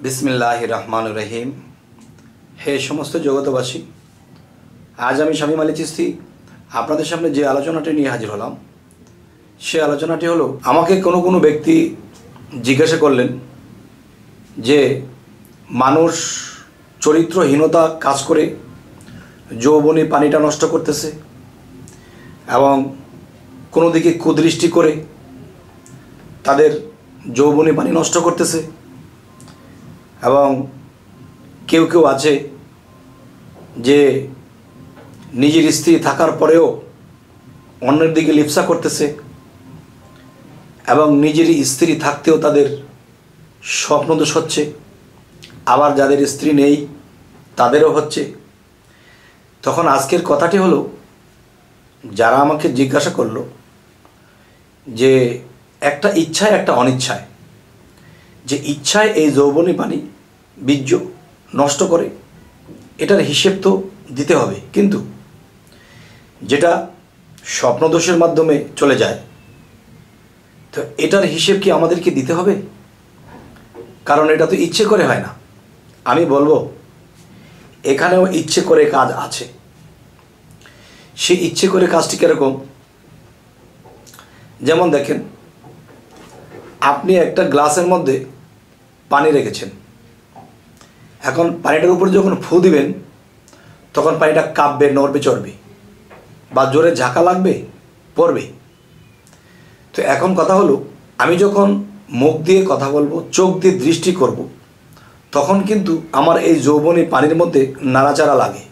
बिस्मिल्लाहिर रहमानिर रहीम। हे समस्त जगतबासी, आज आमी शामीम आली चिश्ती आपनादेर सामने जे आलोचनाटी निये हाजिर हलाम से आलोचनाटी हलो आमाके कोनो कोनो व्यक्ति जिज्ञासा करलेन जे मानुष चरित्रहीनता काज करे যৌবনী पानीटा नष्ट करतेছে এবং কোনো দিকে কুদৃষ্টি করে তাদের যৌবনী পানি নষ্ট করতেছে এবং কেউ কেউ আছে যে নিজের স্ত্রী থাকার পরেও অন্যের দিকে লিপ্সা করতেছে এবং নিজের স্ত্রী থাকতেও তাদের স্বপ্নদোষ হচ্ছে, আবার যাদের স্ত্রী নেই তাদেরও হচ্ছে। তখন আজকের কথাটি হলো, যারা আমাকে জিজ্ঞাসা করলো যে একটা ইচ্ছায় একটা অনিচ্ছায়, যে ইচ্ছায় এই যৌবনী পানি বীর্য নষ্ট করে এটার হিসেব তো দিতে হবে, কিন্তু যেটা স্বপ্নদোষের মাধ্যমে চলে যায় তো এটার হিসেব কি আমাদেরকে দিতে হবে? কারণ এটা তো ইচ্ছে করে হয় না। আমি বলবো এখানেও ইচ্ছে করে কাজ আছে। সেই ইচ্ছে করে কাজটি কীরকম? যেমন দেখেন, আপনি একটা গ্লাসের মধ্যে পানি রেখেছেন, এখন পানিটার উপর যখন ফু দিবেন তখন পানিটা কাঁপবে, নড়বে, চড়বে বা জোরে ঝাঁকা লাগবে, পড়বে। তো এখন কথা হলো, আমি যখন মুখ দিয়ে কথা বলবো, চোখ দিয়ে দৃষ্টি করব, তখন কিন্তু আমার এই যৌবনী পানির মধ্যে নাড়াচাড়া লাগে।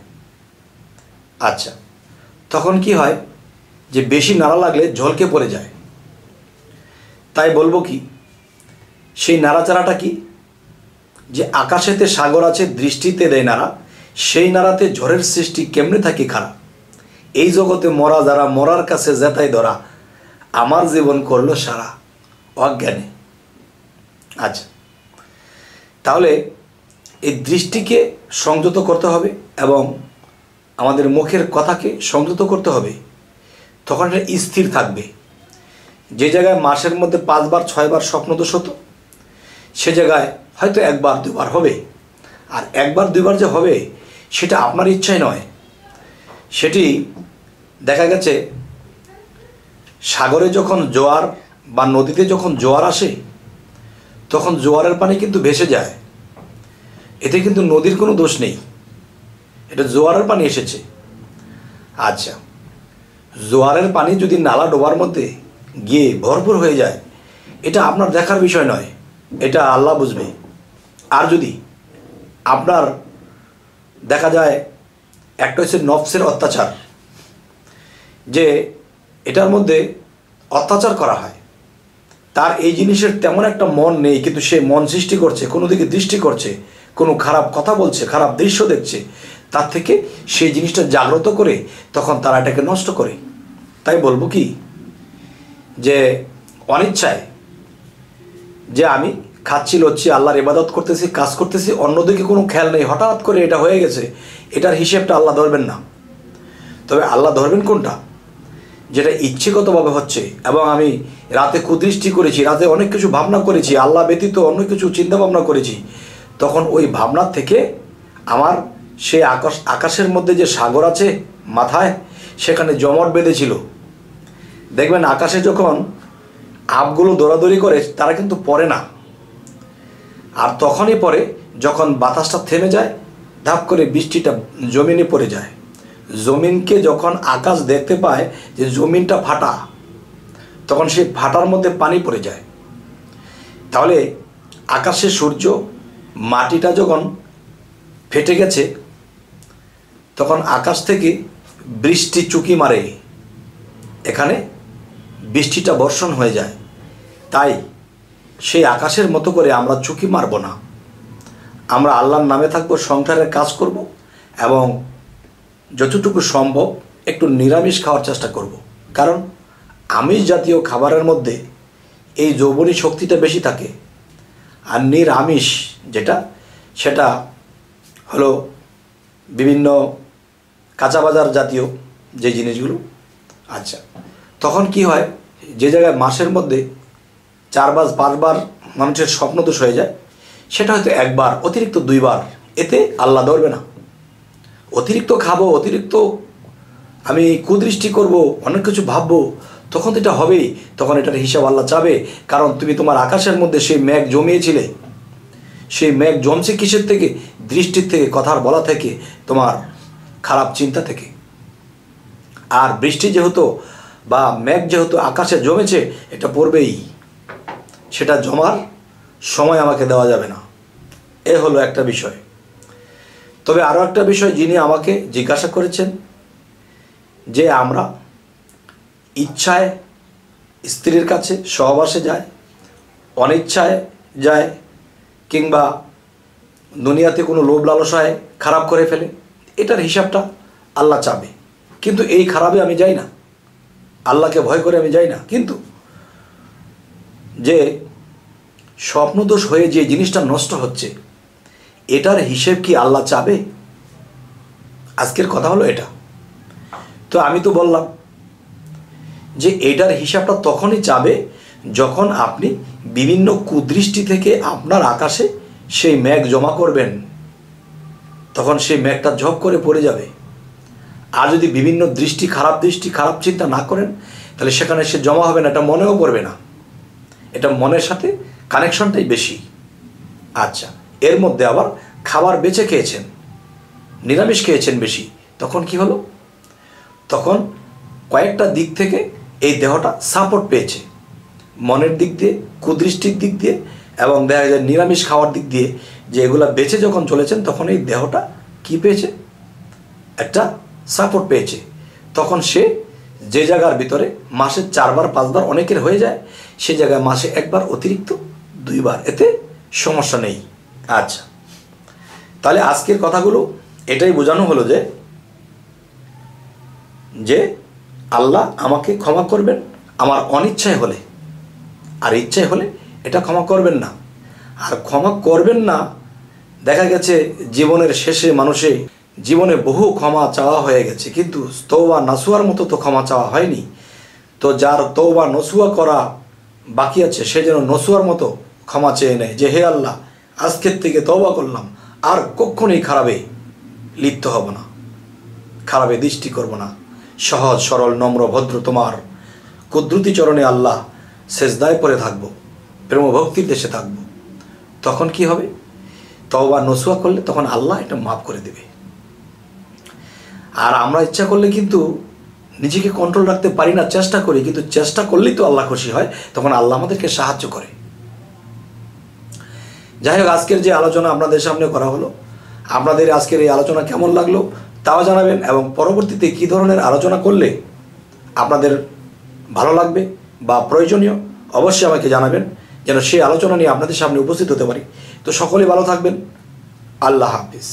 আচ্ছা, তখন কি হয় যে বেশি নাড়া লাগলে ঝলকে পড়ে যায়। তাই বলবো কি, সেই নাড়াচাড়াটা কি, যে আকাশেতে সাগর আছে দৃষ্টিতে দেয় নাড়া, সেই নাড়াতে ঝড়ের সৃষ্টি কেমনে থাকি খারাপ, এই জগতে মরা যারা মরার কাছে জেতাই ধরা, আমার জীবন করলো সারা অজ্ঞানে। আচ্ছা, তাহলে এই দৃষ্টিকে সংযত করতে হবে এবং আমাদের মুখের কথাকে সংযত করতে হবে, তখন এটা স্থির থাকবে। যে জায়গায় মাসের মধ্যে 5 বার 6 বার স্বপ্নদোষ হতো, সে জায়গায় হয়তো 1 বার 2 বার হবে। আর 1 বার 2 বার যে হবে সেটা আপনার ইচ্ছায় নয়, সেটি দেখা গেছে সাগরে যখন জোয়ার বা নদীতে যখন জোয়ার আসে তখন জোয়ারের পানি কিন্তু ভেসে যায়, এতে কিন্তু নদীর কোনো দোষ নেই, এটা জোয়ারের পানি এসেছে। আচ্ছা, জোয়ারের পানি যদি নালা ডোবার মধ্যে গিয়ে ভরপুর হয়ে যায়, এটা আপনার দেখার বিষয় নয়, এটা আল্লাহ বুঝবে। আর যদি আপনার দেখা যায় একটা হচ্ছে নফসের অত্যাচার, যে এটার মধ্যে অত্যাচার করা হয়, তার এই জিনিসের তেমন একটা মন নেই, কিন্তু সে মন সৃষ্টি করছে, কোনো দিকে দৃষ্টি করছে, কোনো খারাপ কথা বলছে, খারাপ দৃশ্য দেখছে, তার থেকে সেই জিনিসটা জাগ্রত করে তখন তারা এটাকে নষ্ট করে। তাই বলবো কি, যে অনিচ্ছায় যে আমি খাচ্ছি লচ্ছি, আল্লাহর ইবাদত করতেছি, কাজ করতেছি, অন্যদিকে কোনো খেয়াল নেই, হঠাৎ করে এটা হয়ে গেছে, এটার হিসেবটা আল্লাহ ধরবেন না। তবে আল্লাহ ধরবেন কোনটা, যেটা ইচ্ছেগতভাবে হচ্ছে এবং আমি রাতে কুদৃষ্টি করেছি, রাতে অনেক কিছু ভাবনা করেছি, আল্লাহ ব্যতীত অন্য কিছু চিন্তা ভাবনা করেছি, তখন ওই ভাবনার থেকে আমার সেই আকাশের মধ্যে যে সাগর আছে মাথায়, সেখানে জমট বেঁধেছিল। দেখবেন আকাশে যখন আপগুলো দৌড়াদৌড়ি করে তারা কিন্তু পড়ে না, আর তখনই পড়ে যখন বাতাসটা থেমে যায়, ধাপ করে বৃষ্টিটা জমিনে পড়ে যায়। জমিনকে যখন আকাশ দেখতে পায় যে জমিনটা ফাটা, তখন সেই ফাটার মধ্যে পানি পড়ে যায়। তাহলে আকাশে সূর্য, মাটিটা যখন ফেটে গেছে, তখন আকাশ থেকে বৃষ্টি চুকি মারে, এখানে বৃষ্টিটা বর্ষণ হয়ে যায়। তাই সেই আকাশের মতো করে আমরা চুকি মারব না, আমরা আল্লাহর নামে থাকবো, সংসারের কাজ করব এবং যতটুকু সম্ভব একটু নিরামিষ খাওয়ার চেষ্টা করব। কারণ আমিষ জাতীয় খাবারের মধ্যে এই যৌবনী শক্তিটা বেশি থাকে, আর নিরামিষ যেটা, সেটা হলো বিভিন্ন কাঁচা বাজার জাতীয় যে জিনিসগুলো। আচ্ছা, তখন কি হয়, যে জায়গায় মাসের মধ্যে 4 বার 5 বার মানুষের স্বপ্নদোষ হয়ে যায়, সেটা হয়তো একবার, অতিরিক্ত 2বার, এতে আল্লাহ ধরবে না। অতিরিক্ত খাবো, অতিরিক্ত আমি কুদৃষ্টি করব, অনেক কিছু ভাববো, তখন তো এটা হবেই। তখন এটার হিসাব আল্লাহ চাবে। কারণ তুমি তোমার আকাশের মধ্যে সেই মেঘ জমিয়েছিলে। সেই মেঘ জমছে কিসের থেকে? দৃষ্টির থেকে, কথার বলা থেকে, তোমার খারাপ চিন্তা থেকে। আর বৃষ্টি যেহেতু বা মেঘ যেহেতু আকাশে জমেছে, এটা পড়বেই। সেটা জমার সময় আমাকে দেওয়া যাবে না। এ হলো একটা বিষয়। তবে আরও একটা বিষয় যিনি আমাকে জিজ্ঞাসা করেছেন যে আমরা ইচ্ছায় স্ত্রীর কাছে সহবাসে যায়, অনিচ্ছায় যায়, কিংবা দুনিয়াতে কোনো লোভ লালসায় খারাপ করে ফেলে, এটার হিসাবটা আল্লাহ চাবে। কিন্তু এই খারাপে আমি যাই না, আল্লাহকে ভয় করে আমি যাই না। কিন্তু যে স্বপ্নদোষ হয়ে যে জিনিসটা নষ্ট হচ্ছে, এটার হিসেব কি আল্লাহ চাবে? আজকের কথা হলো এটা। তো আমি তো বললাম যে এটার হিসাবটা তখনই চাবে যখন আপনি বিভিন্ন কুদৃষ্টি থেকে আপনার আকাশে সেই মেঘ জমা করবেন, তখন সেই মেঘটা ঝপ করে পড়ে যাবে। আর যদি বিভিন্ন দৃষ্টি, খারাপ চিন্তা না করেন, তাহলে সেখানে সে জমা হবে না, এটা মনেও পড়বে না। এটা মনের সাথে কানেকশনটাই বেশি। আচ্ছা, এর মধ্যে আবার খাবার বেঁচে খেয়েছেন, নিরামিষ খেয়েছেন বেশি, তখন কি হলো? তখন কয়েকটা দিক থেকে এই দেহটা সাপোর্ট পেয়েছে। মনের দিক দিয়ে, কুদৃষ্টির দিক দিয়ে, এবং দেখা যায় নিরামিষ খাওয়ার দিক দিয়ে, যে এগুলা বেঁচে যখন চলেছেন, তখন এই দেহটা কি পেয়েছে? একটা সাপোর্ট পেয়েছে। তখন সে যে জায়গার ভিতরে মাসে 4বার 5বার অনেকের হয়ে যায়, সে জায়গায় মাসে 1বার, অতিরিক্ত 2বার, এতে সমস্যা নেই। আচ্ছা, তাহলে আজকের কথাগুলো এটাই বোঝানো হলো যে আল্লাহ আমাকে ক্ষমা করবেন আমার অনিচ্ছায় হলে, আর ইচ্ছায় হলে এটা ক্ষমা করবেন না। আর ক্ষমা করবেন না, দেখা গেছে জীবনের শেষে মানুষে জীবনে বহু ক্ষমা চাওয়া হয়ে গেছে, কিন্তু তওবা নাসুয়ার মতো তো ক্ষমা চাওয়া হয়নি। তো যার তওবা নসুয়া করা বাকি আছে, সে যেন নসুয়ার মতো ক্ষমা চেয়ে নেয় যে হে আল্লাহ, আজকের থেকে তওবা করলাম, আর কখনোই খারাপে লিপ্ত হব না, খারাপে দৃষ্টি করব না, সহজ সরল নম্র ভদ্র তোমার কুদরতি চরণে আল্লাহ সেজদায় পড়ে থাকবো, প্রেম ভক্তির দেশে থাকবো। তখন কি হবে? তওবা নসুয়া করলে তখন আল্লাহ এটা মাফ করে দেবে। আর আমরা ইচ্ছা করলে কিন্তু নিজেকে কন্ট্রোল রাখতে পারি না, চেষ্টা করি, কিন্তু চেষ্টা করলেই তো আল্লাহ খুশি হয়, তখন আল্লাহ আমাদেরকে সাহায্য করে। যাই হোক, আজকের যে আলোচনা আপনাদের সামনে করা হলো, আপনাদের আজকের এই আলোচনা কেমন লাগলো তাও জানাবেন, এবং পরবর্তীতে কী ধরনের আলোচনা করলে আপনাদের ভালো লাগবে বা প্রয়োজনীয়, অবশ্যই আমাকে জানাবেন, যেন সেই আলোচনা নিয়ে আপনাদের সামনে উপস্থিত হতে পারি। তো সকলে ভালো থাকবেন। আল্লাহ হাফিজ।